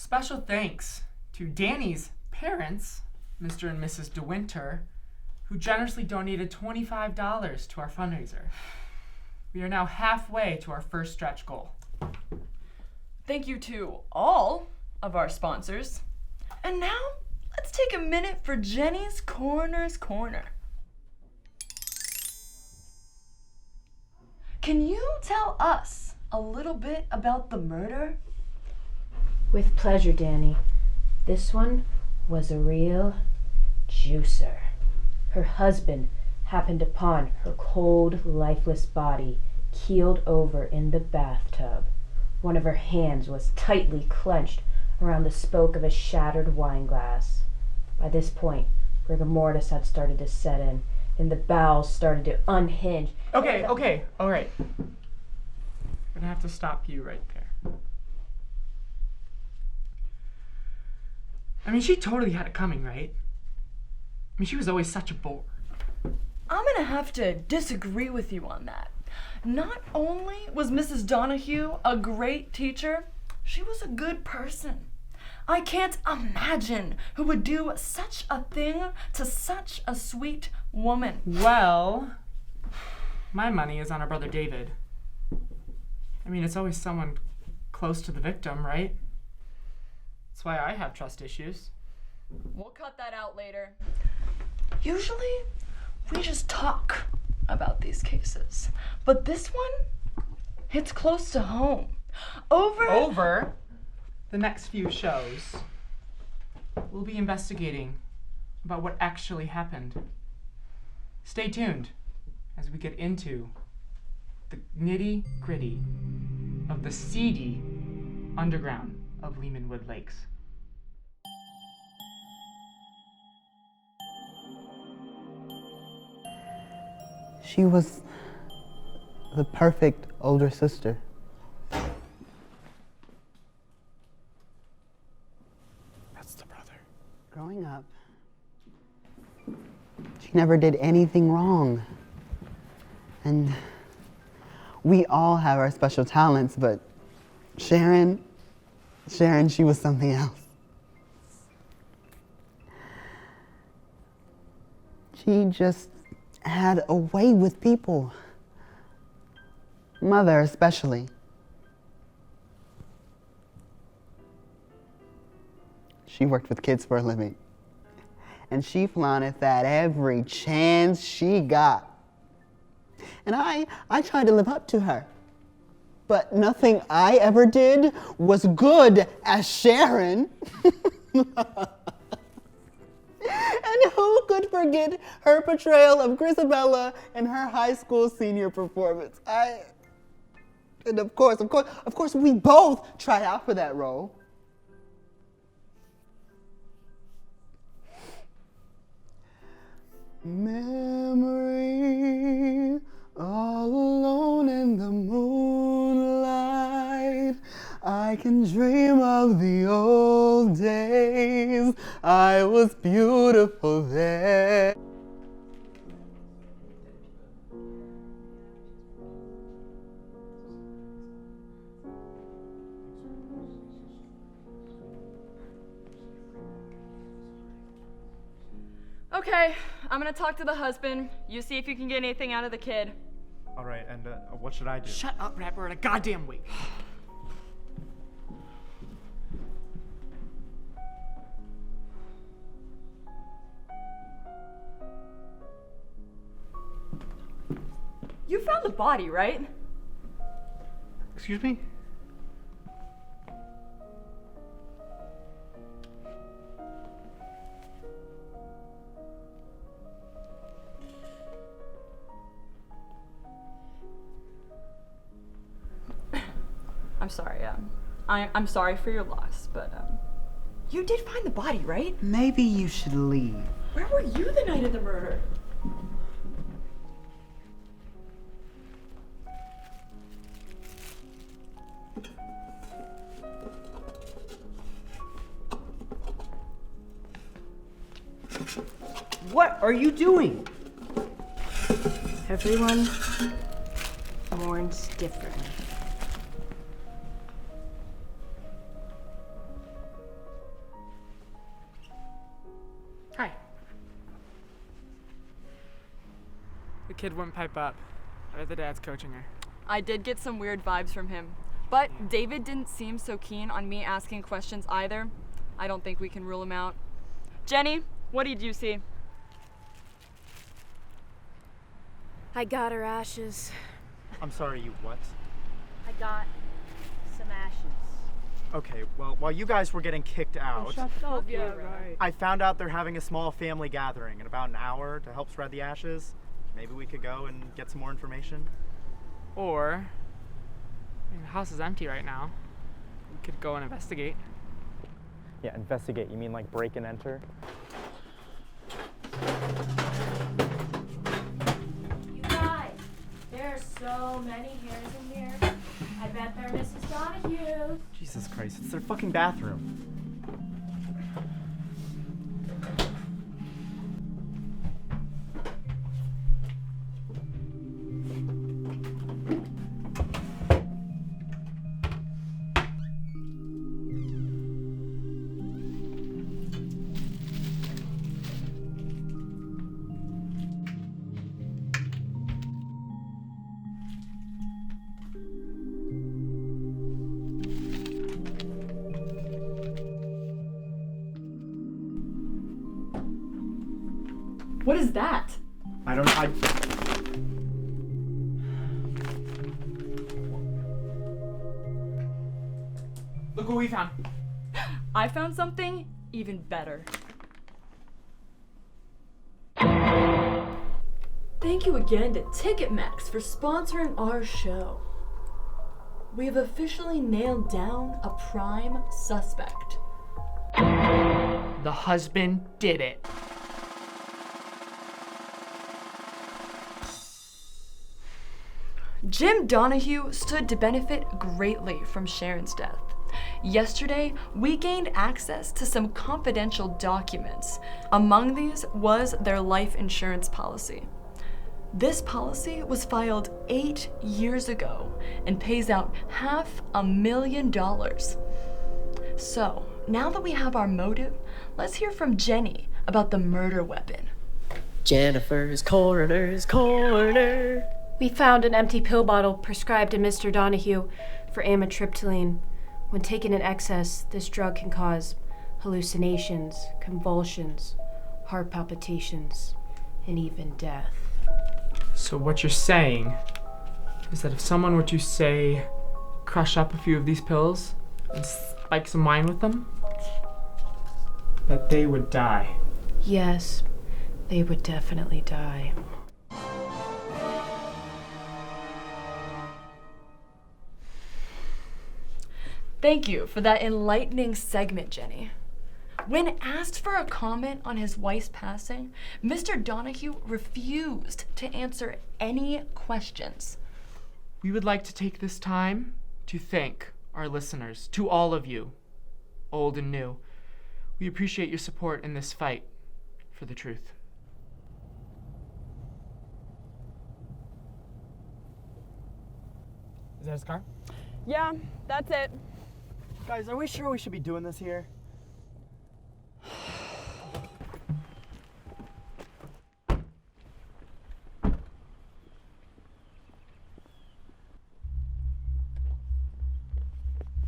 Special thanks to Danny's parents, Mr. and Mrs. DeWinter, who generously donated $25 to our fundraiser. We are now halfway to our first stretch goal. Thank you to all of our sponsors. And now, let's take a minute for Jenny's Coroner's Corner. Can you tell us a little bit about the murder? With pleasure, Danny. This one was a real juicer. Her husband happened upon her cold, lifeless body, keeled over in the bathtub. One of her hands was tightly clenched around the spoke of a shattered wine glass. By this point, rigor mortis had started to set in, and the bowels started to unhinge. Okay, all right. I'm gonna have to stop you right there. I mean, she totally had it coming, right? I mean, she was always such a bore. I'm gonna have to disagree with you on that. Not only was Mrs. Donahue a great teacher, she was a good person. I can't imagine who would do such a thing to such a sweet woman. Well, my money is on our brother David. I mean, it's always someone close to the victim, right? That's why I have trust issues. We'll cut that out later. Usually, we just talk about these cases. But this one hits close to home. Over the next few shows, we'll be investigating about what actually happened. Stay tuned as we get into the nitty-gritty of the seedy underground of Lehmanwood Lakes. She was the perfect older sister. That's the brother. Growing up, she never did anything wrong. And we all have our special talents, but Sharon, she was something else. She just had a way with people. Mother especially. She worked with kids for a living. And she flaunted that every chance she got. And I tried to live up to her. But nothing I ever did was good as Sharon. And who could forget her portrayal of Grisabella in her high school senior performance? And of course, we both tried out for that role. Memory, all alone in the moonlight, I can dream of the old days. I was beautiful then. Okay, I'm gonna talk to the husband. You see if you can get anything out of the kid. All right, and what should I do? Shut up, Rapper, in a goddamn week. You found the body, right? Excuse me? I'm sorry, I'm sorry for your loss, but, you did find the body, right? Maybe you should leave. Where were you the night of the murder? What are you doing? Everyone mourns differently. kid wouldn't pipe up. I bet the dad's coaching her. I did get some weird vibes from him. But David didn't seem so keen on me asking questions either. I don't think we can rule him out. Jenny, what did you see? I got her ashes. I'm sorry, you what? I got some ashes. Okay, well, while you guys were getting kicked out, Oh, yeah, right. I found out they're having a small family gathering in about an hour to help spread the ashes. Maybe we could go and get some more information. Or, I mean, the house is empty right now. We could go and investigate. Yeah, investigate. You mean like break and enter? You guys, there are so many hairs in here. I bet they're Mrs. Donahue. Jesus Christ, it's their fucking bathroom. What is that? I don't. Look what we found. I found something even better. Thank you again to Ticketmax for sponsoring our show. We have officially nailed down a prime suspect. The husband did it. Jim Donahue stood to benefit greatly from Sharon's death. Yesterday, we gained access to some confidential documents. Among these was their life insurance policy. This policy was filed 8 years ago and pays out $500,000. So, now that we have our motive, let's hear from Jenny about the murder weapon. Jennifer's Corner. We found an empty pill bottle prescribed to Mr. Donahue for amitriptyline. When taken in excess, this drug can cause hallucinations, convulsions, heart palpitations, and even death. So what you're saying is that if someone were to, say, crush up a few of these pills and spike some wine with them, that they would die. Yes, they would definitely die. Thank you for that enlightening segment, Jenny. When asked for a comment on his wife's passing, Mr. Donahue refused to answer any questions. We would like to take this time to thank our listeners, to all of you, old and new. We appreciate your support in this fight for the truth. Is that his car? Yeah, that's it. Guys, are we sure we should be doing this here?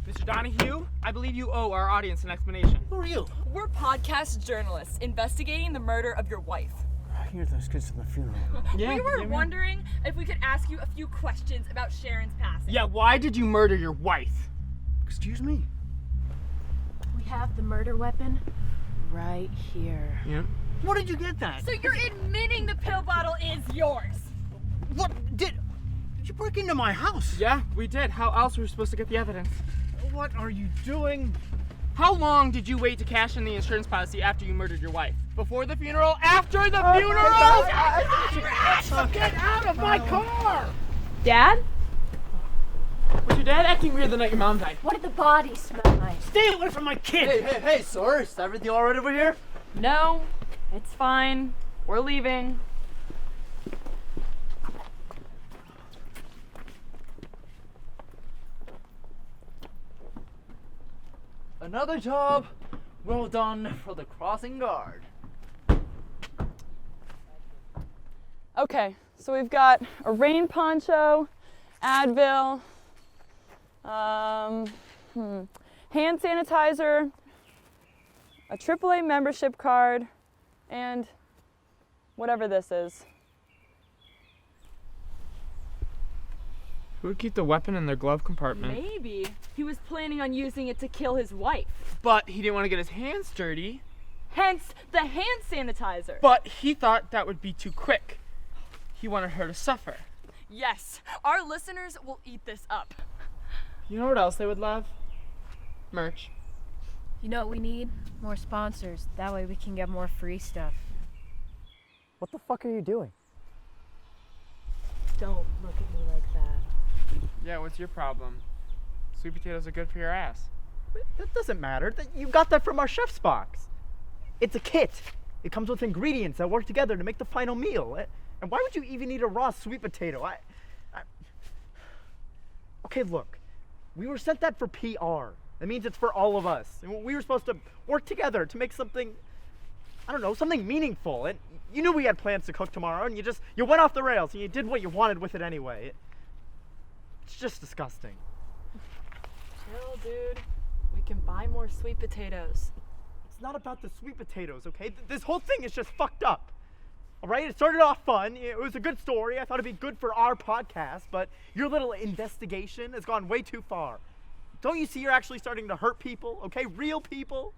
Mr. Donahue, I believe you owe our audience an explanation. Who are you? We're podcast journalists investigating the murder of your wife. You're those kids from the funeral. We were wondering if we could ask you a few questions about Sharon's passing. Yeah, why did you murder your wife? Excuse me? We have the murder weapon right here. Yeah. Where did you get that? So you're admitting the pill bottle is yours? What did you break into my house? Yeah, we did. How else were we supposed to get the evidence? What are you doing? How long did you wait to cash in the insurance policy after you murdered your wife? Before the funeral? After the funeral? Get out of my car! Dad? Was your dad acting weird the night your mom died? What did the body smell like? Stay away from my kid! Hey, sir, is everything all right over here? No, it's fine. We're leaving. Another job well done for the crossing guard. Okay, So we've got a rain poncho, Advil, hand sanitizer, a AAA membership card, and whatever this is. Who would keep the weapon in their glove compartment? Maybe he was planning on using it to kill his wife. But he didn't want to get his hands dirty. Hence the hand sanitizer. But he thought that would be too quick. He wanted her to suffer. Yes, our listeners will eat this up. You know what else they would love? Merch. You know what we need? More sponsors. That way we can get more free stuff. What the fuck are you doing? Don't look at me like that. Yeah, what's your problem? Sweet potatoes are good for your ass. That doesn't matter. You got that from our chef's box. It's a kit. It comes with ingredients that work together to make the final meal. And why would you even eat a raw sweet potato? Okay, look. We were sent that for PR. That means it's for all of us. And we were supposed to work together to make something, I don't know, something meaningful. And you knew we had plans to cook tomorrow, and you went off the rails, and you did what you wanted with it anyway. It's just disgusting. Chill, dude. We can buy more sweet potatoes. It's not about the sweet potatoes, okay? This whole thing is just fucked up. All right? It started off fun. It was a good story. I thought it'd be good for our podcast, but your little investigation has gone way too far. Don't you see you're actually starting to hurt people, okay? Real people?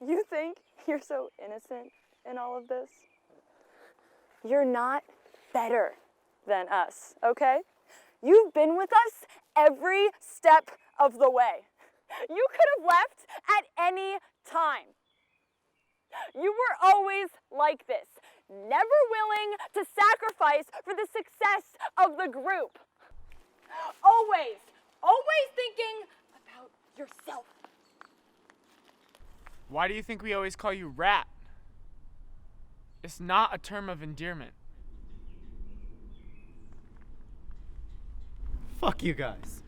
You think you're so innocent in all of this? You're not better than us, okay? You've been with us every step of the way. You could have left at any time. You were always like this, never willing to sacrifice for the success of the group. Always thinking about yourself. Why do you think we always call you Rat? It's not a term of endearment. Fuck you guys.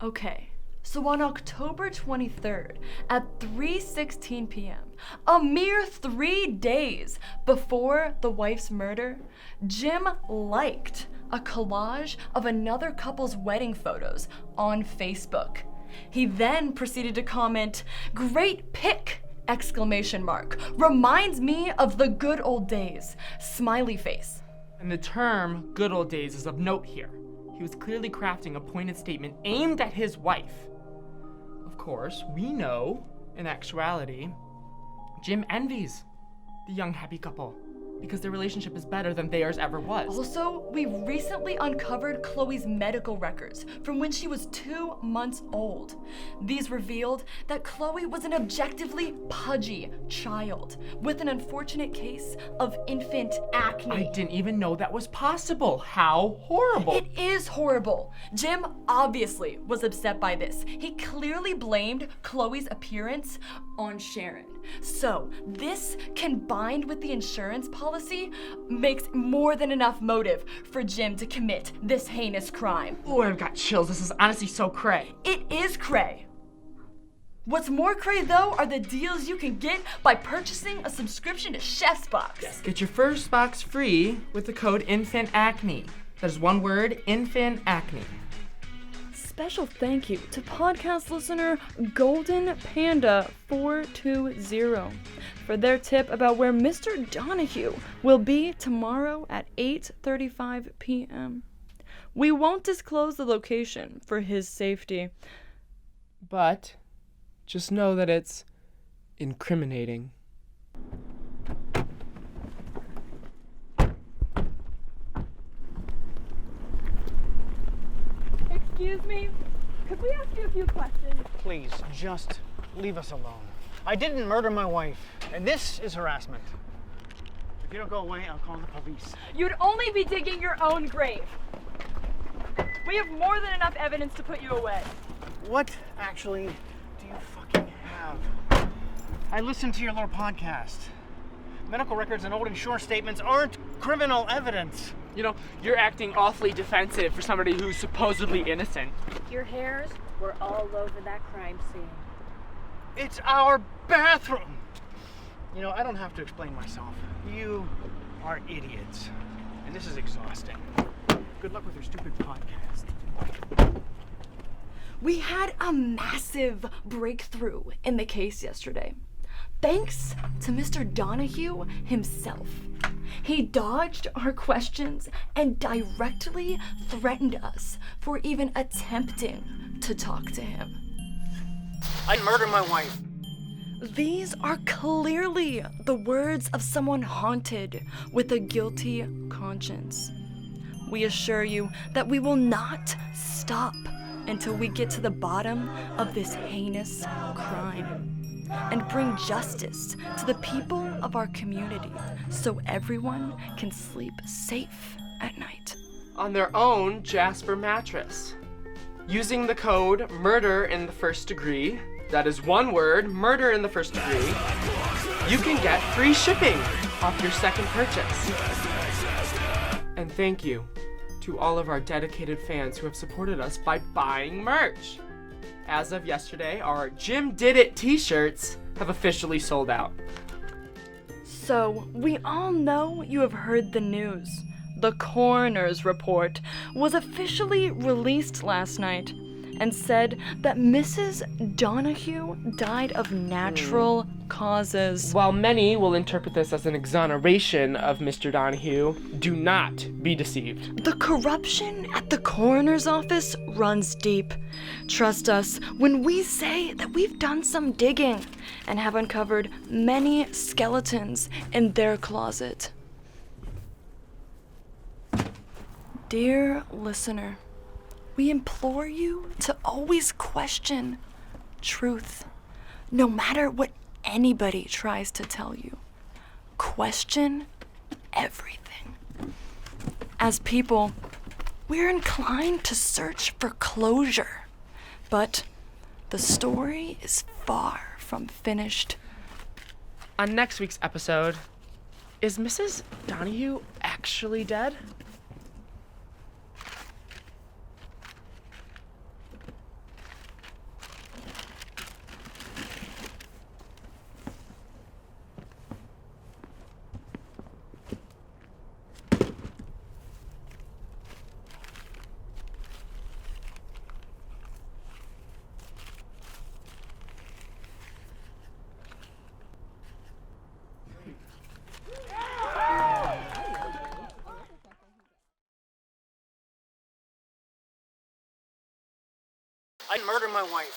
Okay, so on October 23rd at 3:16 p.m., a mere 3 days before the wife's murder, Jim liked a collage of another couple's wedding photos on Facebook. He then proceeded to comment, "Great pic!" exclamation mark. "Reminds me of the good old days." Smiley face. And the term good old days is of note here. He was clearly crafting a pointed statement aimed at his wife. Of course, we know, in actuality, Jim envies the young happy couple because their relationship is better than theirs ever was. Also, we recently uncovered Chloe's medical records from when she was 2 months old. These revealed that Chloe was an objectively pudgy child with an unfortunate case of infant acne. I didn't even know that was possible. How horrible. It is horrible. Jim obviously was upset by this. He clearly blamed Chloe's appearance on Sharon. So, this combined with the insurance policy makes more than enough motive for Jim to commit this heinous crime. Oh, I've got chills. This is honestly so cray. It is cray. What's more cray though are the deals you can get by purchasing a subscription to Chef's Box. Yes, get your first box free with the code INFANTACNE. That is one word, INFANTACNE. Special thank you to podcast listener Golden Panda 420 for their tip about where Mr. Donahue will be tomorrow at 8:35 p.m. We won't disclose the location for his safety. But just know that it's incriminating. Excuse me, could we ask you a few questions? Please, just leave us alone. I didn't murder my wife, and this is harassment. If you don't go away, I'll call the police. You'd only be digging your own grave. We have more than enough evidence to put you away. What actually do you fucking have? I listened to your little podcast. Medical records and old insurance statements aren't criminal evidence. You know, you're acting awfully defensive for somebody who's supposedly innocent. Your hair's were all over that crime scene. It's our bathroom! You know, I don't have to explain myself. You are idiots. And this is exhausting. Good luck with your stupid podcast. We had a massive breakthrough in the case yesterday, thanks to Mr. Donahue himself. He dodged our questions and directly threatened us for even attempting to talk to him. I'd murder my wife. These are clearly the words of someone haunted with a guilty conscience. We assure you that we will not stop until we get to the bottom of this heinous crime and bring justice to the people of our community so everyone can sleep safe at night. On their own Jasper mattress. Using the code murder in the first degree, that is one word, murder in the first degree, you can get free shipping off your second purchase. And thank you to all of our dedicated fans who have supported us by buying merch. As of yesterday, our Jim Did It t-shirts have officially sold out. So, we all know you have heard the news. The coroner's report was officially released last night and said that Mrs. Donahue died of natural causes. While many will interpret this as an exoneration of Mr. Donahue, do not be deceived. The corruption at the coroner's office runs deep. Trust us when we say that we've done some digging and have uncovered many skeletons in their closet. Dear listener, we implore you to always question truth, no matter what anybody tries to tell you. Question everything. As people, we're inclined to search for closure, but the story is far from finished. On next week's episode, is Mrs. Donahue actually dead? I'd murder my wife.